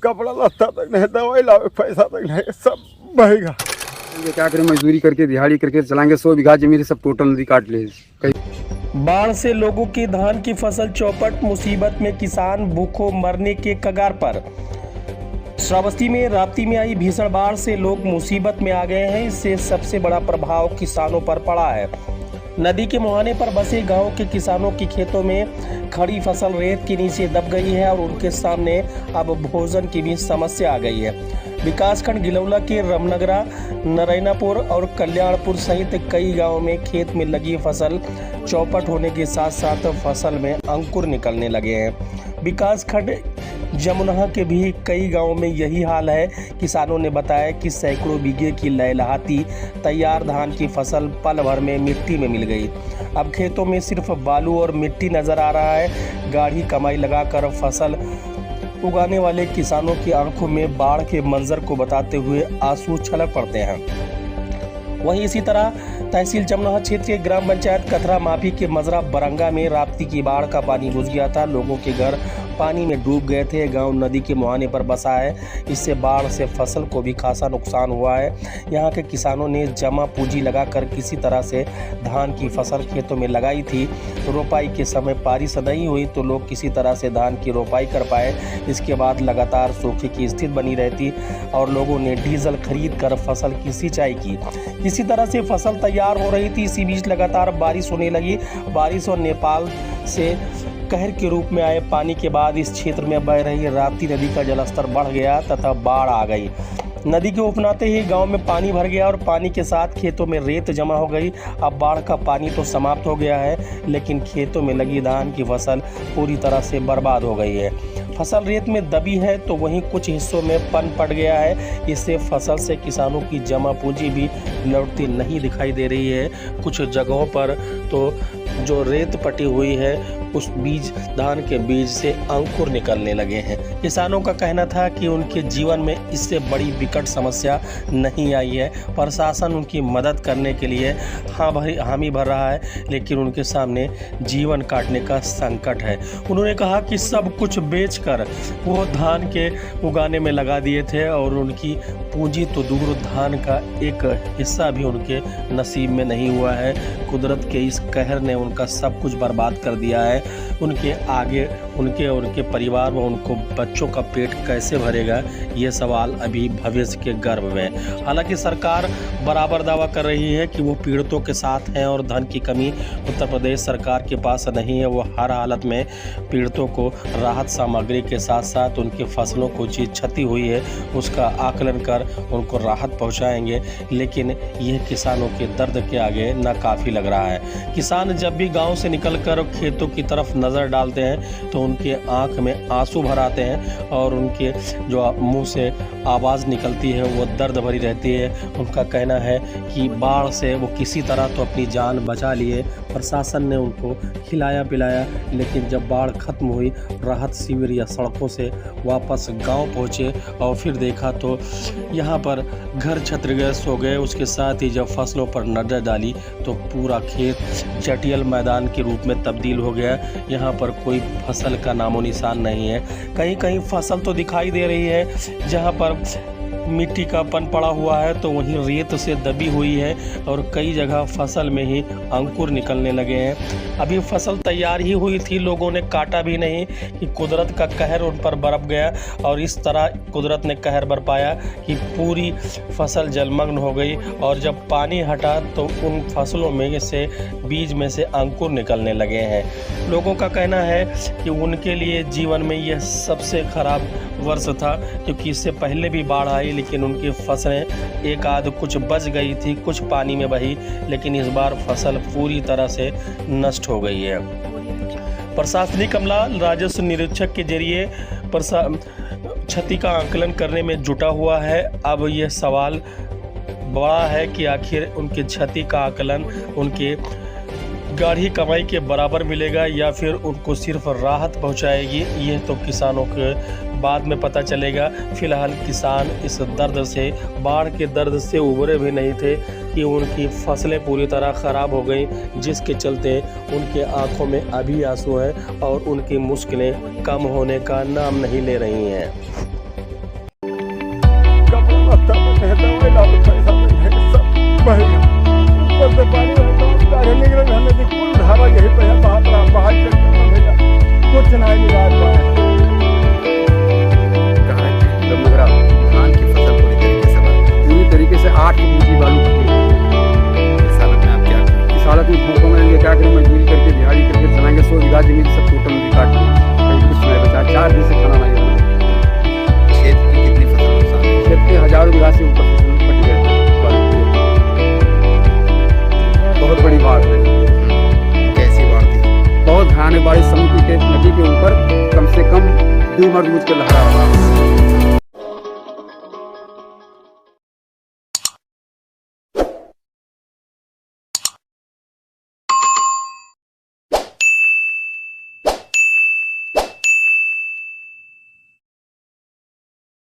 कपड़ा लत्ता तक नहीं, दवाई लावे पैसा तक नहीं, सब बहेगा। क्या करें, मजदूरी करके दिहाड़ी करके चलाएंगे। 100 बीघा जमीन सब टोटल नदी काट ले। बाढ़ से लोगों की धान की फसल चौपट, मुसीबत में किसान भूखों मरने के कगार पर। श्रावस्ती में राप्ती में आई भीषण बाढ़ से लोग मुसीबत में आ गए हैं। इससे सबसे बड़ा प्रभाव किसानों पर पड़ा है। नदी के मुहाने पर बसे गांव के किसानों की खेतों में खड़ी फसल रेत के नीचे दब गई है और उनके सामने अब भोजन की भी समस्या आ गई है। विकासखंड गिलौला के रमनगरा, नारायणपुर और कल्याणपुर सहित कई गांवों में खेत में लगी फसल चौपट होने के साथ साथ फसल में अंकुर निकलने लगे हैं। विकासखंड जमुना के भी कई गांवों में यही हाल है। किसानों ने बताया कि सैकड़ों बीघे की लहलहाती तैयार धान की फसल पल भर में मिट्टी में मिल गई। अब खेतों में सिर्फ बालू और मिट्टी नजर आ रहा है। गाढ़ी कमाई लगाकर फसल उगाने वाले किसानों की आंखों में बाढ़ के मंजर को बताते हुए आंसू छलक पड़ते हैं। वहीं इसी तरह तहसील जमुना क्षेत्र के ग्राम पंचायत कथरा माफी के मजरा बरंगा में राप्ती की बाढ़ का पानी घुस गया था। लोगों के घर पानी में डूब गए थे। गांव नदी के मुहाने पर बसा है। इससे बाढ़ से फसल को भी खासा नुकसान हुआ है। यहां के किसानों ने जमा पूंजी लगाकर किसी तरह से धान की फसल खेतों में लगाई थी। रोपाई के समय बारिश नहीं हुई तो लोग किसी तरह से धान की रोपाई कर पाए। इसके बाद लगातार सूखे की स्थिति बनी रहती और लोगों ने डीजल खरीद कर फसल की सिंचाई की। इसी तरह से फसल तैयार हो रही थी। इसी बीच लगातार बारिश होने लगी। बारिश और नेपाल से कहर के रूप में आए पानी के बाद इस क्षेत्र में बह रही राप्ती नदी का जलस्तर बढ़ गया तथा बाढ़ आ गई। नदी के उफनाते ही गांव में पानी भर गया और पानी के साथ खेतों में रेत जमा हो गई। अब बाढ़ का पानी तो समाप्त हो गया है, लेकिन खेतों में लगी धान की फसल पूरी तरह से बर्बाद हो गई है। फसल रेत में दबी है तो वहीं कुछ हिस्सों में पन पड़ गया है। इससे फसल से किसानों की जमा पूंजी भी लौटती नहीं दिखाई दे रही है। कुछ जगहों पर तो जो रेत पटी हुई है उस बीज धान के बीज से अंकुर निकलने लगे हैं। किसानों का कहना था कि उनके जीवन में इससे बड़ी विकट समस्या नहीं आई है। प्रशासन उनकी मदद करने के लिए हामी भर रहा है, लेकिन उनके सामने जीवन काटने का संकट है। उन्होंने कहा कि सब कुछ बेचकर वो धान के उगाने में लगा दिए थे और उनकी पूंजी तो दूर, धान का एक हिस्सा भी उनके नसीब में नहीं हुआ है। कुदरत के इस कहर ने उनका सब कुछ बर्बाद कर दिया है। उनके आगे उनके और उनके परिवार व उनको बच्चों का पेट कैसे भरेगा, ये सवाल अभी भविष्य के गर्भ में। हालांकि सरकार बराबर दावा कर रही है कि वो पीड़ितों के साथ हैं और धन की कमी उत्तर प्रदेश सरकार के पास नहीं है। वो हर हालत में पीड़ितों को राहत सामग्री के साथ साथ उनकी फसलों को जो क्षति हुई है उसका आकलन कर उनको राहत पहुँचाएंगे, लेकिन यह किसानों के दर्द के आगे नाकाफी लग रहा है। किसान जब भी गाँव से निकल कर खेतों की तरफ नज़र डालते हैं तो उनके आंख में आंसू भर आते हैं और उनके जो मुंह से आवाज़ निकलती है वो दर्द भरी रहती है। उनका कहना है कि बाढ़ से वो किसी तरह तो अपनी जान बचा लिए। प्रशासन ने उनको खिलाया पिलाया, लेकिन जब बाढ़ खत्म हुई, राहत शिविर या सड़कों से वापस गांव पहुंचे और फिर देखा तो यहाँ पर घर क्षतिग्रस्त हो गए। उसके साथ ही जब फसलों पर नजर डाली तो पूरा खेत चटियल मैदान के रूप में तब्दील हो गया। यहाँ पर कोई फसल का नामो निशान नहीं है। कहीं कहीं फसल तो दिखाई दे रही है, जहाँ पर मिट्टी का पन पड़ा हुआ है तो वहीं रेत से दबी हुई है और कई जगह फसल में ही अंकुर निकलने लगे हैं। अभी फसल तैयार ही हुई थी, लोगों ने काटा भी नहीं कि कुदरत का कहर उन पर बरप गया और इस तरह कुदरत ने कहर बरपाया कि पूरी फसल जलमग्न हो गई। और जब पानी हटा तो उन फसलों में से बीज में से अंकुर निकलने लगे हैं। लोगों का कहना है कि उनके लिए जीवन में यह सबसे खराब वर्ष था, क्योंकि इससे पहले भी बाढ़ आई लेकिन उनकी फसलें एक आध कुछ बच गई थी, कुछ पानी में बही, लेकिन इस बार फसल पूरी तरह से नष्ट हो गई है। प्रशासनिक अमला राजस्व निरीक्षक के जरिए क्षति का आकलन करने में जुटा हुआ है। अब यह सवाल बड़ा है कि आखिर उनकी क्षति का आकलन उनके गाढ़ी कमाई के बराबर मिलेगा या फिर उनको सिर्फ राहत पहुंचाएगी, यह तो किसानों के बाद में पता चलेगा। फिलहाल किसान इस दर्द से, बाढ़ के दर्द से उबरे भी नहीं थे कि उनकी फसलें पूरी तरह ख़राब हो गई, जिसके चलते उनके आंखों में अभी आंसू हैं और उनकी मुश्किलें कम होने का नाम नहीं ले रही हैं। रास्ता में है, दवाई लाओ, पैसा नहीं है, सब बह गया। ऊपर से पानी गाड़ी निकले रहने की कुल धारा यही पे है, बाहर चल भैया कुछ नहीं निकाल पाए। कहा है कि मगरा धान की फसल पूरी तरीके से 8 पूंजी बालू पकड़ी। इस हालत में आप क्या करें? इस हालत में भूखों में क्या करें, मजदूरी करके दिहाड़ी करके चलाएंगे। 100 बीघा जमीन सब टोटल नदी काट दी, कहीं कुछ नहीं बचा। 4 दिन से खाना नहीं बना। क्षेत्र की कितनी फसल नुकसान हुई? खेत के हजारों बीघा से ऊपर फसल पट गए। बहुत बड़ी बाढ़ है, कैसी बाढ़ थी? बहुत भयानक बारिश। समुद्र के नदी के ऊपर कम से कम 2 मरमुज के लहरा रहा है।